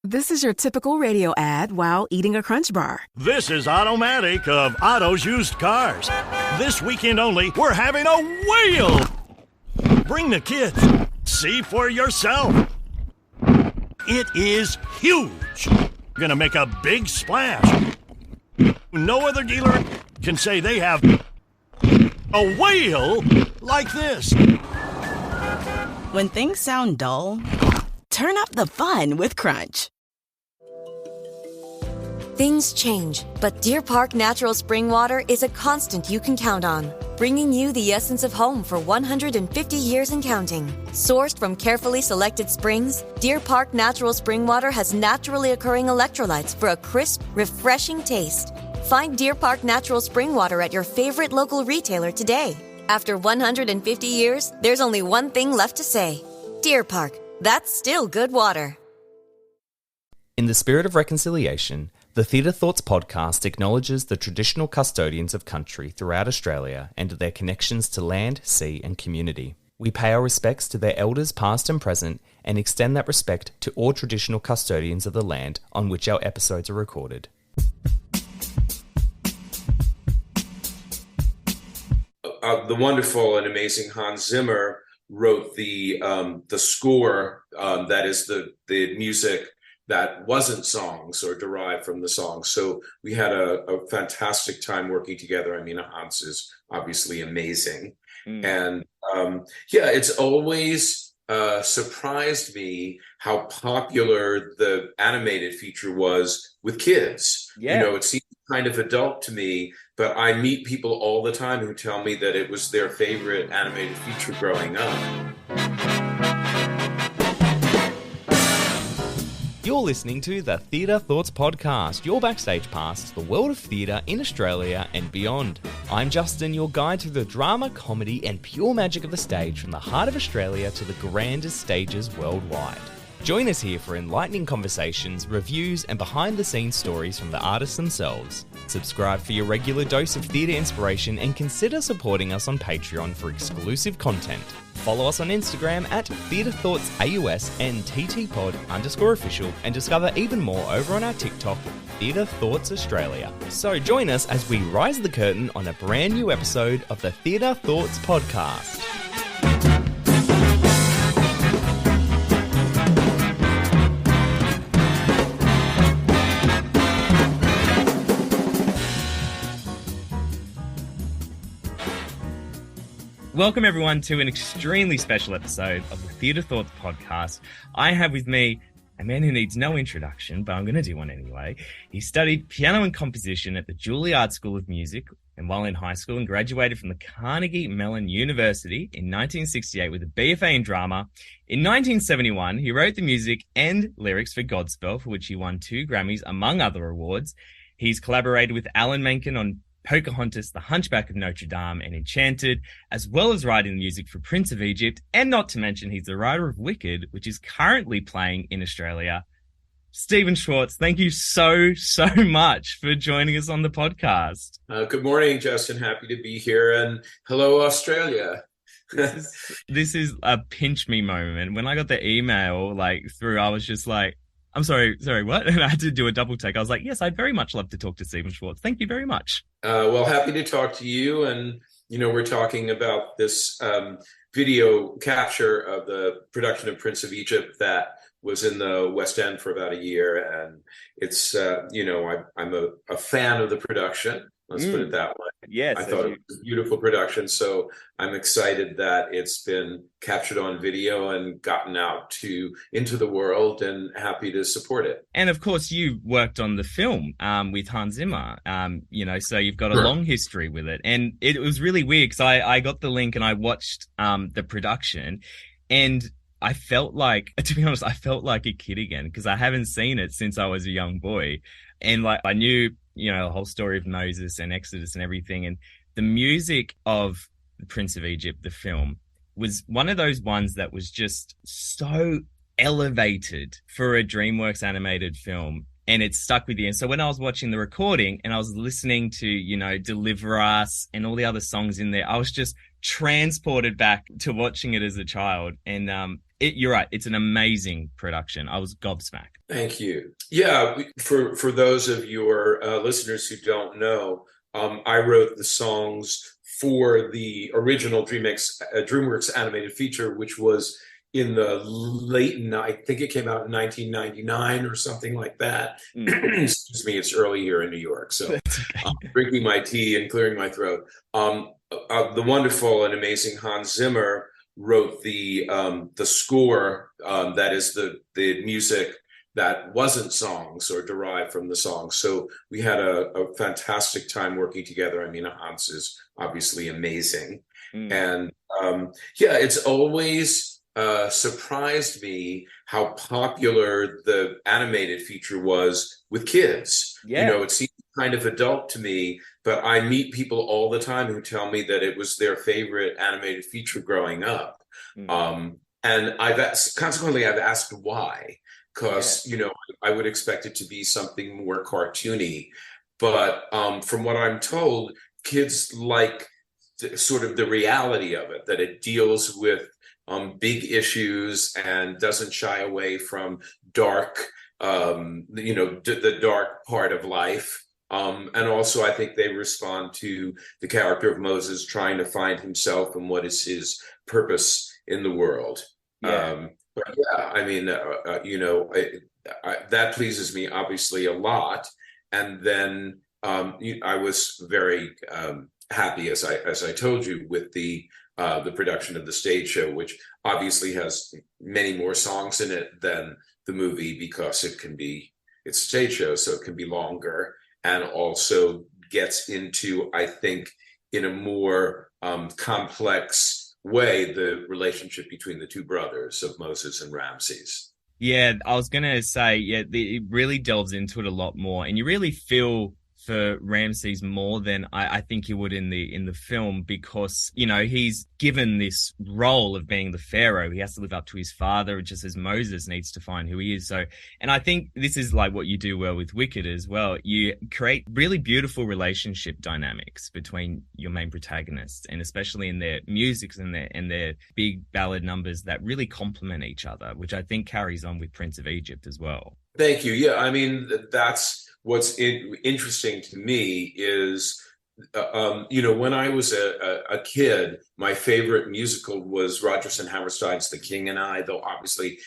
This is your typical radio ad while eating a Crunch Bar. This is Automatic of Otto's Used Cars. This weekend only, we're having a whale! Bring the kids. See for yourself. It is huge. Gonna make a big splash. No other dealer can say they have a whale like this. When things sound dull, turn up the fun with Crunch. Things change, but Deer Park Natural Spring Water is a constant you can count on, bringing you the essence of home for 150 years and counting. Sourced from carefully selected springs, Deer Park Natural Spring Water has naturally occurring electrolytes for a crisp, refreshing taste. Find Deer Park Natural Spring Water at your favorite local retailer today. After 150 years, there's only one thing left to say. Deer Park, that's still good water. In the spirit of reconciliation, the Theatre Thoughts podcast acknowledges the traditional custodians of country throughout Australia and their connections to land, sea and community. We pay our respects to their elders past and present and extend that respect to all traditional custodians of the land on which our episodes are recorded. The wonderful and amazing Hans Zimmer wrote the score that is the music that wasn't songs or derived from the songs. So we had a fantastic time working together. I mean, Hans is obviously amazing. And it's always surprised me how popular the animated feature was with kids. Yeah. You know, it seems kind of adult to me, but I meet people all the time who tell me that it was their favorite animated feature growing up. You're listening to the Theatre Thoughts podcast, your backstage pass to the world of theatre in Australia and beyond. I'm Justin, your guide through the drama, comedy and pure magic of the stage from the heart of Australia to the grandest stages worldwide. Join us here for enlightening conversations, reviews and behind-the-scenes stories from the artists themselves. Subscribe for your regular dose of theatre inspiration and consider supporting us on Patreon for exclusive content. Follow us on Instagram at TheatreThoughtsAUS and TTPod_official and discover even more over on our TikTok, Theatre Thoughts Australia. So join us as we rise the curtain on a brand new episode of the Theatre Thoughts podcast. Welcome everyone to an extremely special episode of the Theatre Thoughts podcast. I have with me a man who needs no introduction, but I'm going to do one anyway. He studied piano and composition at the Juilliard School of Music and while in high school and graduated from the Carnegie Mellon University in 1968 with a BFA in drama. In 1971, he wrote the music and lyrics for Godspell, for which he won 2 Grammys, among other awards. He's collaborated with Alan Menken on Pocahontas, The Hunchback of Notre Dame, and Enchanted, as well as writing the music for Prince of Egypt, and not to mention he's the writer of WICKED, which is currently playing in Australia. Stephen Schwartz, thank you so much for joining us on the podcast. Good morning, Justin. Happy to be here, and hello, Australia. This is a pinch me moment. When I got the email through, I was just like, I'm sorry, what? And I had to do a double take. I was like, yes, I'd very much love to talk to Stephen Schwartz. Thank you very much. Well, happy to talk to you. And, we're talking about this video capture of the production of Prince of Egypt that was in the West End for about a year. And it's, I'm a fan of the production. Let's put it that way. Yes, I thought it was a beautiful production. So I'm excited that it's been captured on video and gotten out into the world, and happy to support it. And of course, you worked on the film with Hans Zimmer, so you've got a long history with it. And it was really weird because I got the link and I watched the production, and I felt like, to be honest, I felt like a kid again because I haven't seen it since I was a young boy. And I knew, the whole story of Moses and Exodus and everything. And the music of The Prince of Egypt, the film, was one of those ones that was just so elevated for a DreamWorks animated film. And it stuck with you. And so when I was watching the recording and I was listening to, Deliver Us and all the other songs in there, I was just transported back to watching it as a child. And You're right. It's an amazing production. I was gobsmacked. Thank you. Yeah, for those of your listeners who don't know, I wrote the songs for the original DreamWorks animated feature, which was in the I think it came out in 1999 or something like that. Excuse me, it's early here in New York, so I'm drinking my tea and clearing my throat. The wonderful and amazing Hans Zimmer wrote the score, that is the music that wasn't songs or derived from the songs. So we had a fantastic time working together. I mean, Hans is obviously amazing. And it's always surprised me how popular the animated feature was with kids. It seems kind of adult to me, but I meet people all the time who tell me that it was their favorite animated feature growing up. And I've asked why, because I would expect it to be something more cartoony, but from what I'm told, kids like sort of the reality of it, that it deals with big issues and doesn't shy away from dark, the dark part of life. And also, I think they respond to the character of Moses trying to find himself and what is his purpose in the world. But yeah, I mean, that pleases me obviously a lot. And then I was very happy, as I told you, with the production of the stage show, which obviously has many more songs in it than the movie, because it's a stage show, so it can be longer, and also gets into, I think, in a more complex way, the relationship between the two brothers of Moses and Ramses. Yeah, I was going to say, it really delves into it a lot more, and you really feel for Ramses more than I think you would in the film, because he's given this role of being the pharaoh. He has to live up to his father, just as Moses needs to find who he is. So, and I think this is like what you do well with Wicked as well. You create really beautiful relationship dynamics between your main protagonists, and especially in their music and their big ballad numbers that really complement each other, which I think carries on with Prince of Egypt as well. Thank you. Yeah, I mean, that's what's interesting to me is, when I was a kid, my favorite musical was Rodgers and Hammerstein's The King and I, though obviously,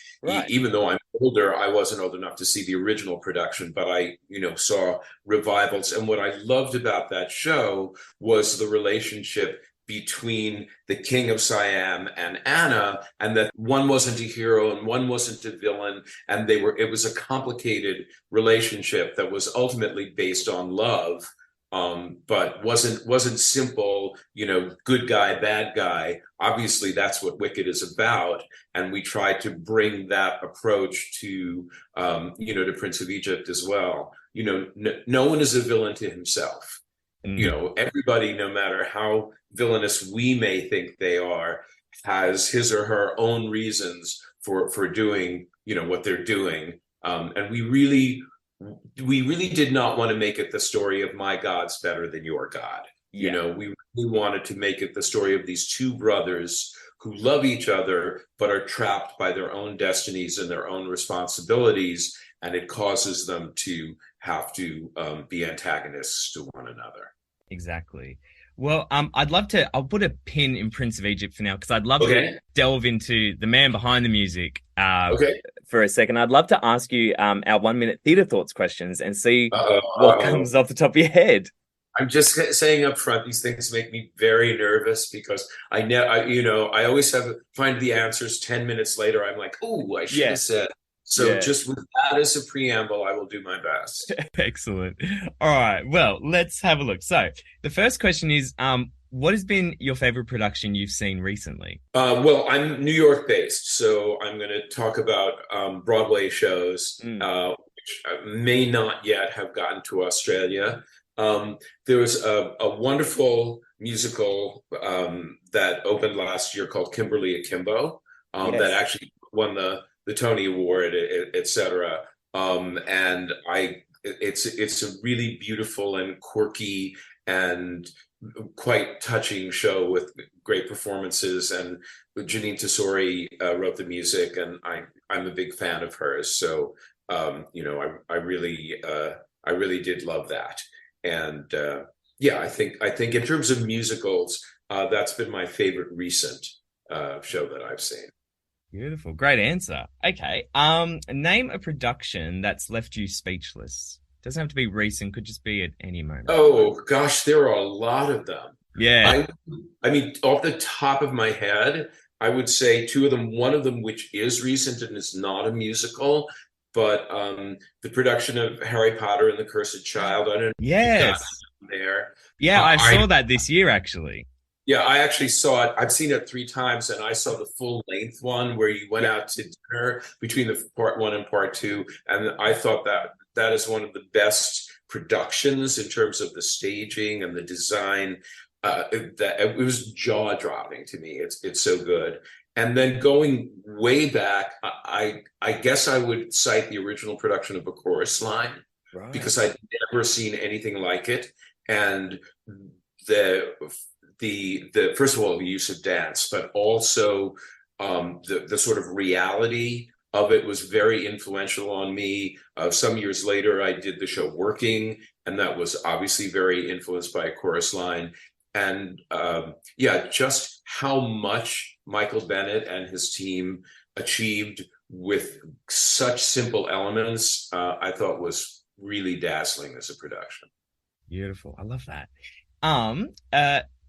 even though I'm older, I wasn't old enough to see the original production, but I, saw revivals. And what I loved about that show was the relationship between the King of Siam and Anna, and that one wasn't a hero and one wasn't a villain, and it was a complicated relationship that was ultimately based on love, but wasn't simple, good guy, bad guy. Obviously, that's what Wicked is about, and we tried to bring that approach to to Prince of Egypt as well. No one is a villain to himself. Everybody, no matter how villainous we may think they are, has his or her own reasons for doing, what they're doing. And we really did not want to make it the story of my God's better than your God. We really wanted to make it the story of these two brothers who love each other, but are trapped by their own destinies and their own responsibilities. And it causes them to have to be antagonists to one another. Exactly. Well, I'll put a pin in Prince of Egypt for now, because I'd love to delve into the man behind the music for a second. I'd love to ask you our 1 minute theatre thoughts questions and see what comes off the top of your head. I'm just saying up front, these things make me very nervous, because I always find the answers 10 minutes later. I'm like, oh, I should have said. So just with that as a preamble, I will do my best. Excellent. All right. Well, let's have a look. So the first question is, what has been your favorite production you've seen recently? Well, I'm New York based, so I'm going to talk about Broadway shows, which may not yet have gotten to Australia. There was a wonderful musical that opened last year called Kimberly Akimbo, that actually won the Tony Award, etc. And it's a really beautiful and quirky and quite touching show with great performances. And Janine Tesori wrote the music, and I'm a big fan of hers. So I really did love that. And I think in terms of musicals, that's been my favorite recent show that I've seen. Beautiful. Great answer. Okay. Name a production that's left you speechless. Doesn't have to be recent, could just be at any moment. Oh gosh, there are a lot of them. Yeah. I mean, off the top of my head, I would say two of them. One of them, which is recent and is not a musical, but the production of Harry Potter and the Cursed Child. I don't know. Yes. There. Yeah, I saw that this year, actually. Yeah, I actually saw it. I've seen it 3 times, and I saw the full length one where you went out to dinner between the part 1 and part 2. And I thought that is one of the best productions in terms of the staging and the design. That it was jaw dropping to me. It's so good. And then going way back, I guess I would cite the original production of A Chorus Line, right, because I'd never seen anything like it. And the first of all, the use of dance, but also the sort of reality of it was very influential on me. Some years later, I did the show Working, and that was obviously very influenced by A Chorus Line. And just how much Michael Bennett and his team achieved with such simple elements, I thought was really dazzling as a production. Beautiful. I love that.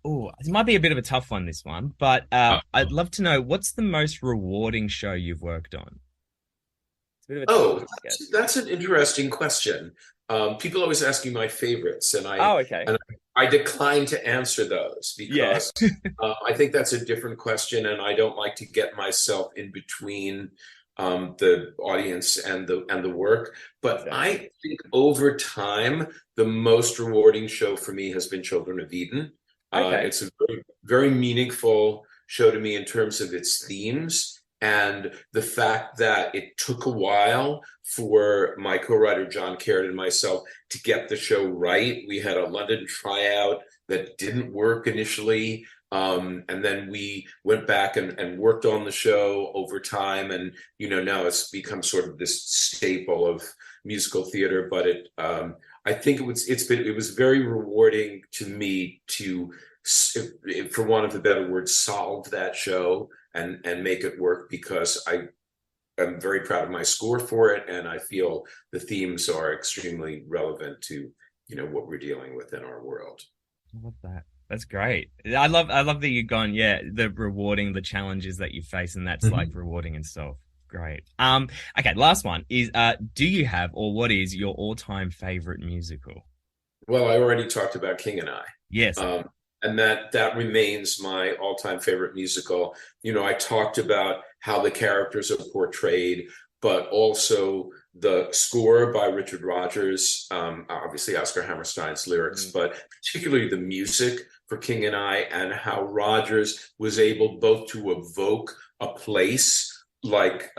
It might be a bit of a tough one, this one, but I'd love to know, what's the most rewarding show you've worked on? That's an interesting question. People always ask me my favorites, and I decline to answer those because I think that's a different question, and I don't like to get myself in between the audience and the work. But exactly. I think over time, the most rewarding show for me has been Children of Eden. It's a very, very meaningful show to me in terms of its themes, and the fact that it took a while for my co-writer John Caird and myself to get the show right. We had a London tryout that didn't work initially, and then we went back and worked on the show over time, and now it's become sort of this staple of musical theater. But I think it was very rewarding to me to, for want of a better word, solve that show and make it work, because I'm very proud of my score for it, and I feel the themes are extremely relevant to what we're dealing with in our world. I love that. That's great. I love that you've gone, the rewarding, the challenges that you face, and that's like rewarding in itself. Great. Okay, last one is, do you have, or what is your all-time favorite musical? Well, I already talked about King and I. Yes. And that remains my all-time favorite musical. I talked about how the characters are portrayed, but also the score by Richard Rodgers, obviously Oscar Hammerstein's lyrics, but particularly the music for King and I, and how Rodgers was able both to evoke a place like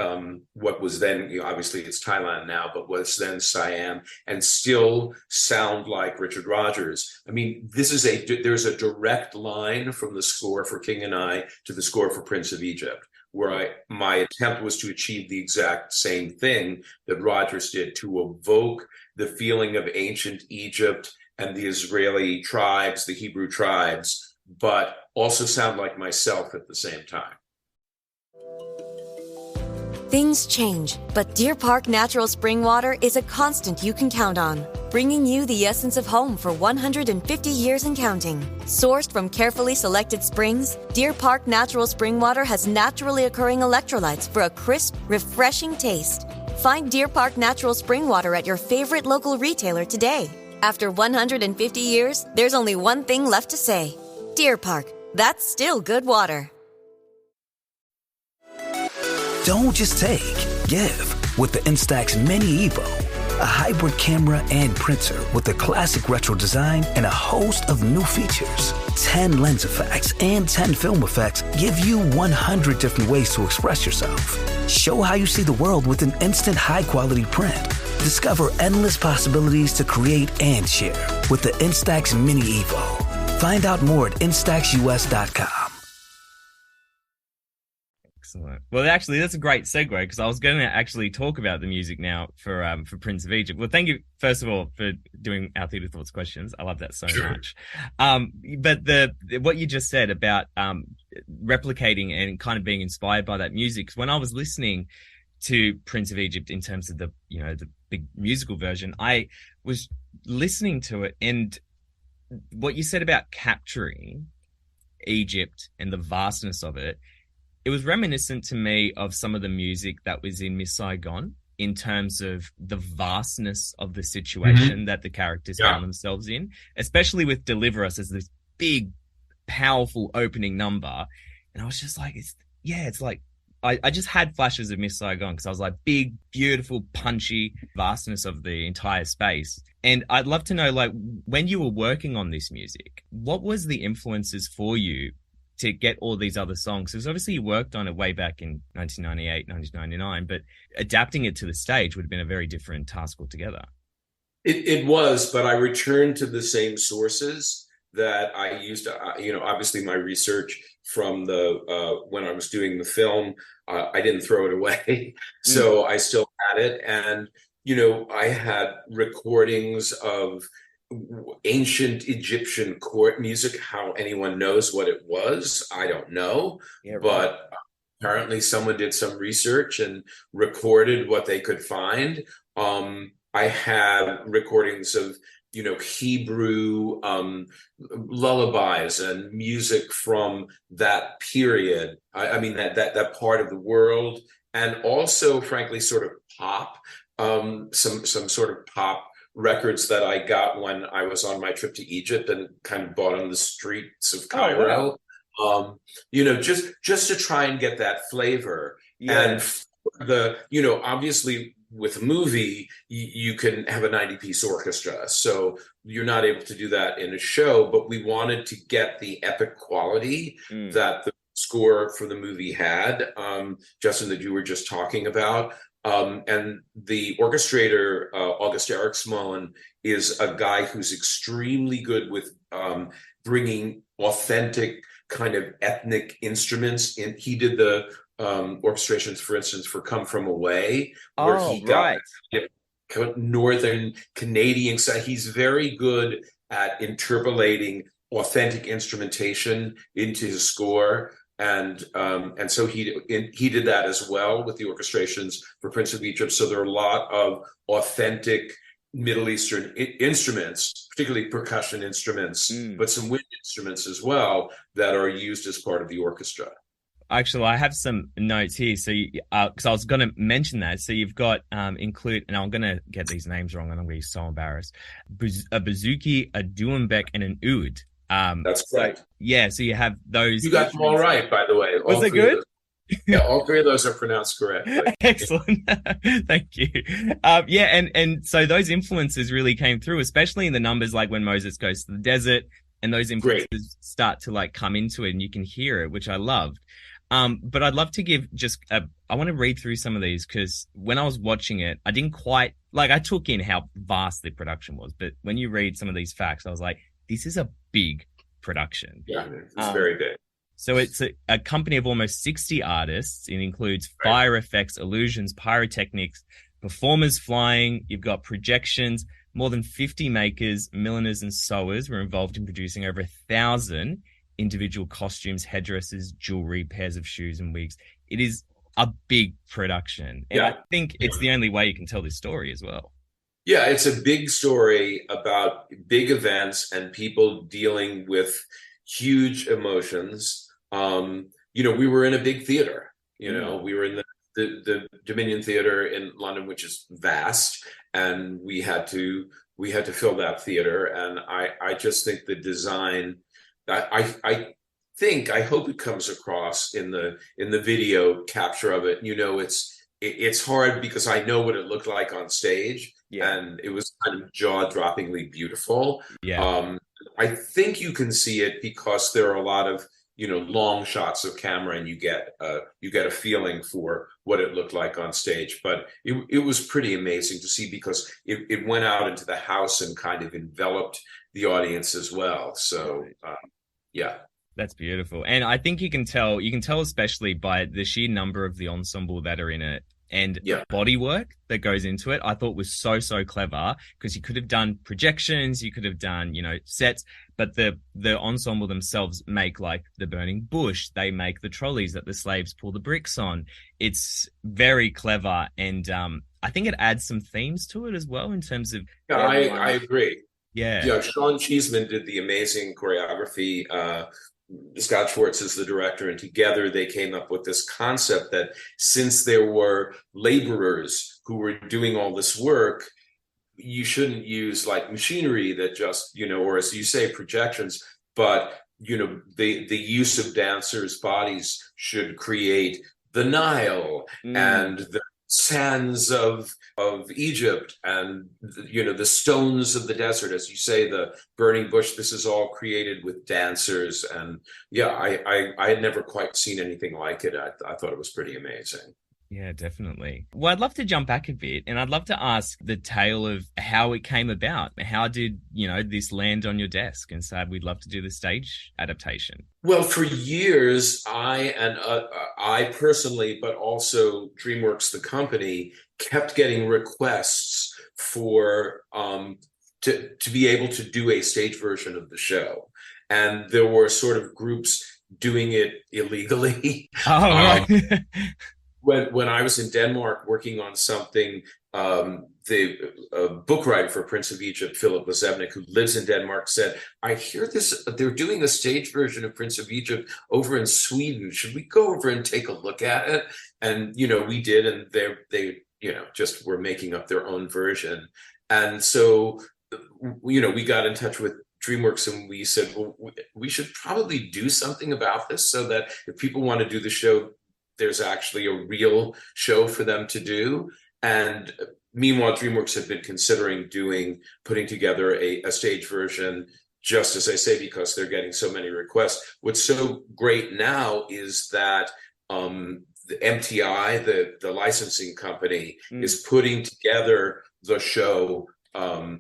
what was then, obviously it's Thailand now, but was then Siam, and still sound like Richard Rodgers. I mean, there's a direct line from the score for King and I to the score for Prince of Egypt, where my attempt was to achieve the exact same thing that Rodgers did, to evoke the feeling of ancient Egypt and the Israeli tribes, the Hebrew tribes, but also sound like myself at the same time. Things change, but Deer Park Natural Spring Water is a constant you can count on, bringing you the essence of home for 150 years and counting. Sourced from carefully selected springs, Deer Park Natural Spring Water has naturally occurring electrolytes for a crisp, refreshing taste. Find Deer Park Natural Spring Water at your favorite local retailer today. After 150 years, there's only one thing left to say. Deer Park, that's still good water. Don't just take, give with the Instax Mini Evo. A hybrid camera and printer with a classic retro design and a host of new features. 10 lens effects and 10 film effects give you 100 different ways to express yourself. Show how you see the world with an instant high-quality print. Discover endless possibilities to create and share with the Instax Mini Evo. Find out more at instaxus.com. Excellent. Well, actually, that's a great segue because I was going to actually talk about the music now for Prince of Egypt. Well, thank you, first of all, for doing our Theatre Thoughts questions. I love that so much. But what you just said about replicating and kind of being inspired by that music, when I was listening to Prince of Egypt in terms of the big musical version, I was listening to it, and what you said about capturing Egypt and the vastness of it, it was reminiscent to me of some of the music that was in Miss Saigon in terms of the vastness of the situation that the characters found themselves in, especially with Deliver Us as this big, powerful opening number. And I was just like, it's like, I just had flashes of Miss Saigon because I was like, big, beautiful, punchy vastness of the entire space. And I'd love to know, like, when you were working on this music, what was the influences for you to get all these other songs? Because obviously you worked on it way back in 1998, 1999, but adapting it to the stage would have been a very different task altogether. It was, but I returned to the same sources that I used. Obviously my research from the when I was doing the film, I didn't throw it away, so I still had it. And I had recordings of ancient Egyptian court music. How anyone knows what it was, I don't know. But apparently someone did some research and recorded what they could find. I have recordings of Hebrew lullabies and music from that period. I mean that part of the world, and also frankly sort of pop, some sort of pop records that I got when I was on my trip to Egypt and kind of bought on the streets of Cairo. Oh, wow. Just to try and get that flavor. And obviously with a movie, you can have a 90-piece orchestra, so you're not able to do that in a show, but we wanted to get the epic quality that the score for the movie had, Justin, that you were just talking about. And the orchestrator, August Eriksmoen, is a guy who's extremely good with bringing authentic kind of ethnic instruments in. He did the orchestrations, for instance, for Come From Away, where he got Northern Canadian side. He's very good at interpolating authentic instrumentation into his score. And so he did that as well with the orchestrations for Prince of Egypt. So there are a lot of authentic Middle Eastern instruments, particularly percussion instruments, but some wind instruments as well that are used as part of the orchestra. Actually, I have some notes here. So, because I was going to mention that. So you've got include, and I'm going to get these names wrong, and I'm going to be so embarrassed. A bouzouki, a doumbek, and an oud. That's correct. So you have those. You got them all right, by the way. Was it good? All three of those are pronounced correctly. Excellent. Thank you. And so those influences really came through, especially in the numbers, like when Moses goes to the desert, and those influences start to like come into it, and you can hear it, which I loved. But I'd love to give I want to read through some of these, because when I was watching it, I didn't quite, I took in how vast the production was. But when you read some of these facts, I was like, this is a big production. Yeah, it's very big. So it's a company of almost 60 artists. It includes fire effects, illusions, pyrotechnics, performers flying. You've got projections. More than 50 makers, milliners, and sewers were involved in producing over 1,000 individual costumes, headdresses, jewelry, pairs of shoes, and wigs. It is a big production. And I think it's the only way you can tell this story as well. Yeah, it's a big story about big events and people dealing with huge emotions. We were in a big theater. We were in the Dominion Theater in London, which is vast, and we had to fill that theater. And I just think the design, I hope it comes across in the video capture of it. It's hard because I know what it looked like on stage, and it was kind of jaw-droppingly beautiful. I think you can see it because there are a lot of long shots of camera, and you get a feeling for what it looked like on stage. But it was pretty amazing to see, because it went out into the house and kind of enveloped the audience as well. So yeah. That's beautiful. And I think you can tell especially by the sheer number of the ensemble that are in it, and the body work that goes into it. I thought was so clever, because you could have done projections, you could have done, sets, but the ensemble themselves make like the burning bush, they make the trolleys that the slaves pull the bricks on. It's very clever, and I think it adds some themes to it as well in terms of... Yeah, I agree. Yeah. Sean Cheeseman did the amazing choreography. Scott Schwartz is the director, and together they came up with this concept that since there were laborers who were doing all this work, you shouldn't use like machinery that just, or as you say, projections, but the use of dancers' bodies should create the Nile and the sands of Egypt, and the stones of the desert, as you say, the burning bush. This is all created with dancers, and I had never quite seen anything like it. I thought it was pretty amazing. Yeah, definitely. Well, I'd love to jump back a bit, and I'd love to ask the tale of how it came about. How did, this land on your desk and say, we'd love to do the stage adaptation? Well, for years, I personally, but also DreamWorks, the company, kept getting requests for to be able to do a stage version of the show. And there were sort of groups doing it illegally. Oh, right. When I was in Denmark working on something, the book writer for Prince of Egypt, Philip Lazebnik, who lives in Denmark, said, I hear they're doing a stage version of Prince of Egypt over in Sweden. Should we go over and take a look at it? And, we did, and they just were making up their own version. And so, we got in touch with DreamWorks, and we said, well, we should probably do something about this, so that if people want to do the show, there's actually a real show for them to do. And meanwhile, DreamWorks had been considering putting together a stage version, just as I say, because they're getting so many requests. What's so great now is that the MTI, the licensing company, is putting together the show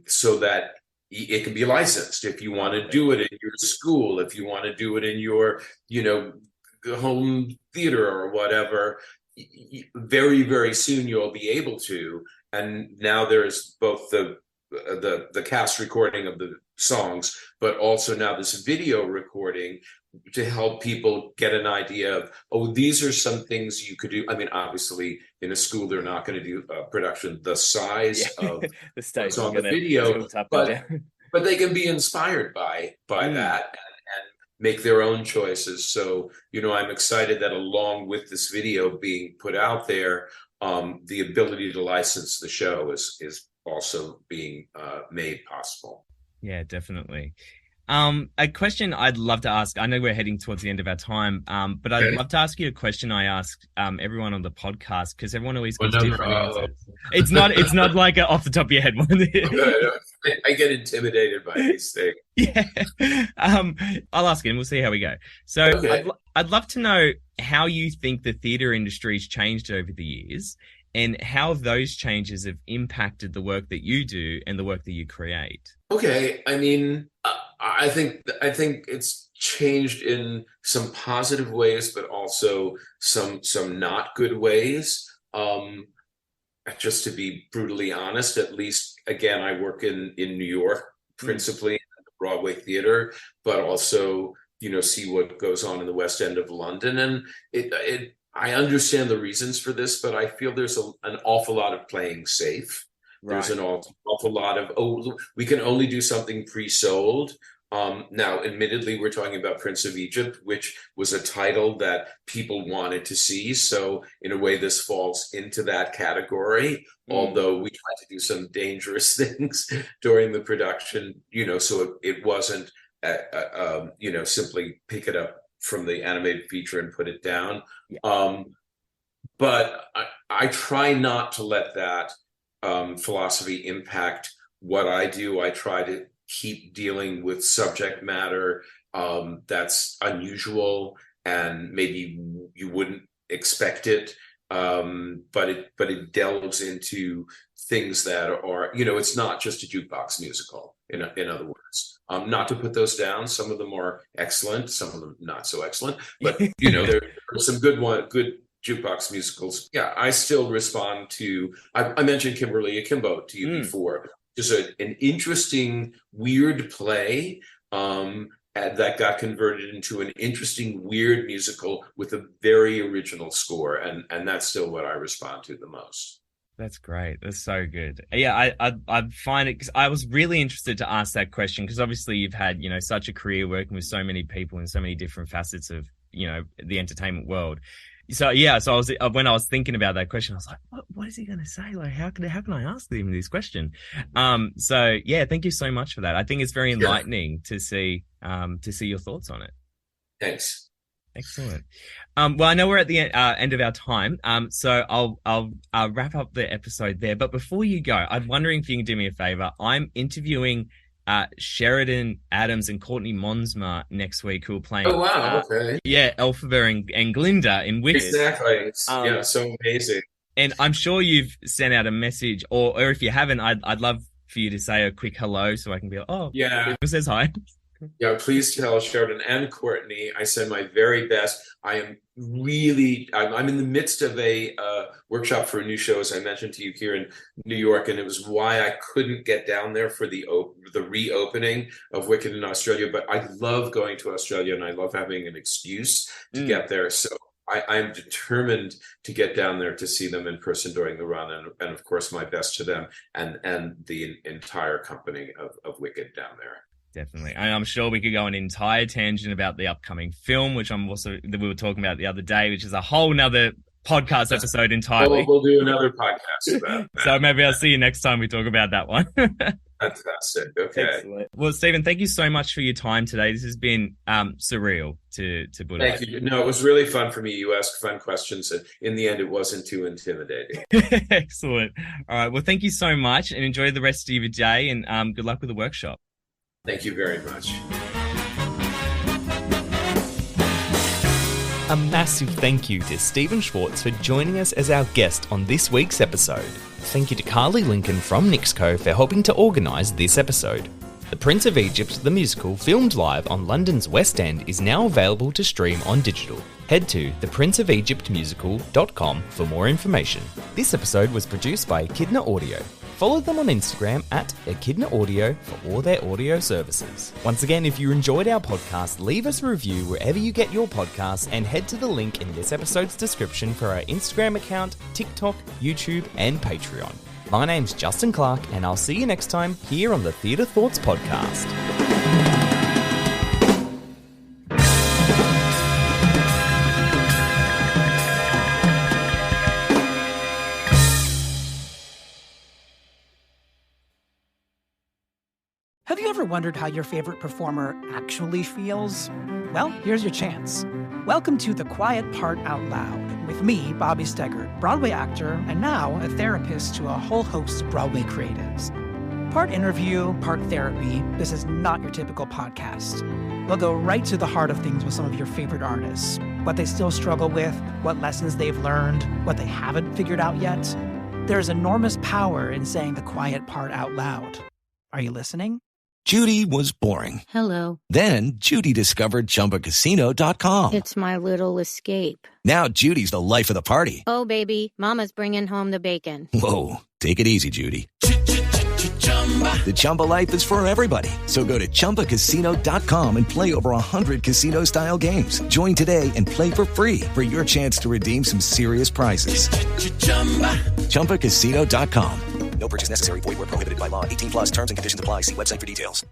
so that it can be licensed. If you want to do it in your school, if you want to do it in your, home theater or whatever, very, very soon you'll be able to. And now there's both the cast recording of the songs, but also now this video recording to help people get an idea of, these are some things you could do. I mean, obviously in a school, they're not going to do a production the size of the stage what's on the video, but they can be inspired by that and make their own choices. So, I'm excited that along with this video being put out there, the ability to license the show is also being made possible. Yeah, definitely. A question I'd love to ask, I know we're heading towards the end of our time, but I'd love to ask you a question I ask everyone on the podcast, because everyone always gives different answers. It's not like an off the top of your head one. I get intimidated by these things. Yeah. I'll ask it and we'll see how we go. So I'd love to know how you think the theatre industry's changed over the years, and how those changes have impacted the work that you do and the work that you create. Okay, I mean, I think it's changed in some positive ways, but also some not good ways. Just to be brutally honest, at least, again, I work in New York, principally in the Broadway theater, but also, see what goes on in the West End of London. And I understand the reasons for this, but I feel there's an awful lot of playing safe. Right. There's an awful lot of, we can only do something pre-sold. Now, admittedly, we're talking about Prince of Egypt, which was a title that people wanted to see. So in a way, this falls into that category, although we tried to do some dangerous things during the production, so it wasn't, simply pick it up from the animated feature and put it down. Yeah. But I try not to let that philosophy impact what I do. I try to keep dealing with subject matter that's unusual and maybe you wouldn't expect it. But it delves into things that are, it's not just a jukebox musical, in other words. Not to put those down. Some of them are excellent, some of them not so excellent, but there are some good jukebox musicals. Yeah, I still respond to, I mentioned Kimberly Akimbo to you before. Just an interesting, weird play that got converted into an interesting, weird musical with a very original score. And that's still what I respond to the most. That's great. That's so good. Yeah, I find it, because I was really interested to ask that question, because obviously you've had, such a career working with so many people in so many different facets of, the entertainment world. So yeah, so when I was thinking about that question, I was like, what is he going to say? Like, how can I ask him this question? So yeah, thank you so much for that. I think it's very enlightening to see your thoughts on it. Thanks. Excellent. Well, I know we're at the end of our time. So I'll wrap up the episode there. But before you go, I'm wondering if you can do me a favor. I'm interviewing Sheridan Adams and Courtney Monsma next week, who are playing. Oh wow! Okay. Yeah, Elphaba and Glinda in Wicked. Exactly. Yeah, so amazing. And I'm sure you've sent out a message, or if you haven't, I'd love for you to say a quick hello, so I can be like, oh yeah, who says hi. Yeah, please tell Sheridan and Courtney I send my very best. I'm in the midst of a workshop for a new show, as I mentioned to you, here in New York, and it was why I couldn't get down there for the reopening of Wicked in Australia. But I love going to Australia, and I love having an excuse to get there. So I'm determined to get down there to see them in person during the run, and of course my best to them and the entire company of Wicked down there. Definitely. And I'm sure we could go an entire tangent about the upcoming film, which we were talking about the other day, which is a whole nother podcast episode entirely. We'll do another podcast about that. So maybe I'll see you next time we talk about that one. Fantastic. Okay. Excellent. Well, Stephen, thank you so much for your time today. This has been surreal to put it. Thank you. No, it was really fun for me. You asked fun questions, and in the end, it wasn't too intimidating. Excellent. All right. Well, thank you so much, and enjoy the rest of your day, and good luck with the workshop. Thank you very much. A massive thank you to Stephen Schwartz for joining us as our guest on this week's episode. Thank you to Carly Lincoln from Nixco for helping to organise this episode. The Prince of Egypt, the musical, filmed live on London's West End, is now available to stream on digital. Head to theprinceofegyptmusical.com for more information. This episode was produced by Echidna Audio. Follow them on Instagram at Echidna Audio for all their audio services. Once again, if you enjoyed our podcast, leave us a review wherever you get your podcasts, and head to the link in this episode's description for our Instagram account, TikTok, YouTube, and Patreon. My name's Justin Clark, and I'll see you next time here on the Theatre Thoughts Podcast. Have you ever wondered how your favorite performer actually feels? Well, here's your chance. Welcome to The Quiet Part Out Loud with me, Bobby Steggert, Broadway actor and now a therapist to a whole host of Broadway creatives. Part interview, part therapy, this is not your typical podcast. We'll go right to the heart of things with some of your favorite artists, what they still struggle with, what lessons they've learned, what they haven't figured out yet. There's enormous power in saying the quiet part out loud. Are you listening? Judy was boring. Hello. Then Judy discovered ChumbaCasino.com. It's my little escape. Now Judy's the life of the party. Oh, baby, mama's bringing home the bacon. Whoa, take it easy, Judy. The Chumba life is for everybody. So go to ChumbaCasino.com and play over 100 casino-style games. Join today and play for free for your chance to redeem some serious prizes. ChumbaCasino.com. No purchase necessary. Void where prohibited by law. 18+ terms and conditions apply. See website for details.